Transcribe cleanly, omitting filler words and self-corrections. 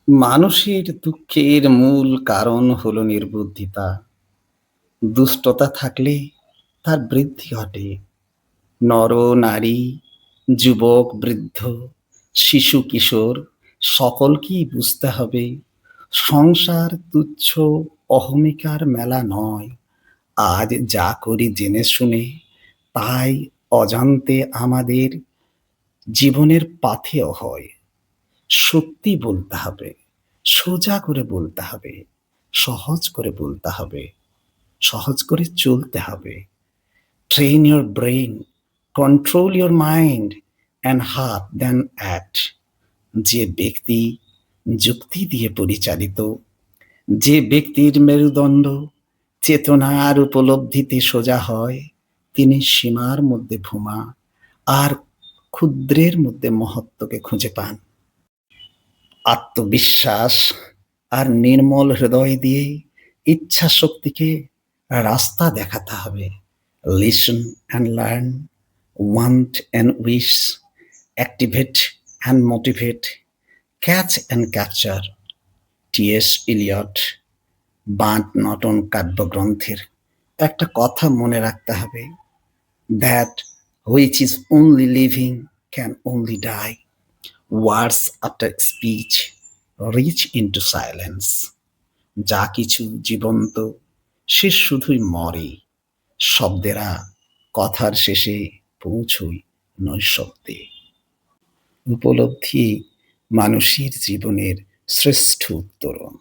মানুষের দুঃখের মূল কারণ হলো নির্বুদ্ধিতা। দুষ্টতা থাকলে তার বৃদ্ধি ঘটে। নর-নারী, যুবক-বৃদ্ধ, শিশু-কিশোর সকলকেই বুঝতে হবে সংসার তুচ্ছ অহমিকার মেলা নয়। আজ যা করি জেনে শুনে তাই অজান্তে আমাদের জীবনের পাথেয় হয়। সত্যি বলতে হবে, সোজা করে বলতে হবে, সহজ করে বলতে হবে, সহজ করে চলতে হবে। Train your brain, control your mind and heart then act. যে ব্যক্তি যুক্তি দিয়ে পরিচালিত, যে ব্যক্তির মেরুদণ্ড চেতনার উপলব্ধিতে সোজা হয়, তিনি সীমার মধ্যে ভূমা আর ক্ষুদ্রের মধ্যে মহত্বকে খুঁজে পান। আত্মবিশ্বাস আর নির্মল হৃদয় দিয়ে ইচ্ছা শক্তিকে রাস্তা দেখাতে হবে। Listen and learn, want and wish, activate and motivate, catch and capture. T S. Eliot, Burnt Norton কাব্যগ্রন্থের একটা কথা মনে রাখতে হবে, that which is only living can only die. Words after speech reach into silence. যা কিছু জীবন্ত সে শুধুই মরে, শব্দেরা কথার শেষে পৌঁছই নৈঃশব্দে। উপলব্ধি মানুষের জীবনের শ্রেষ্ঠ উত্তরণ।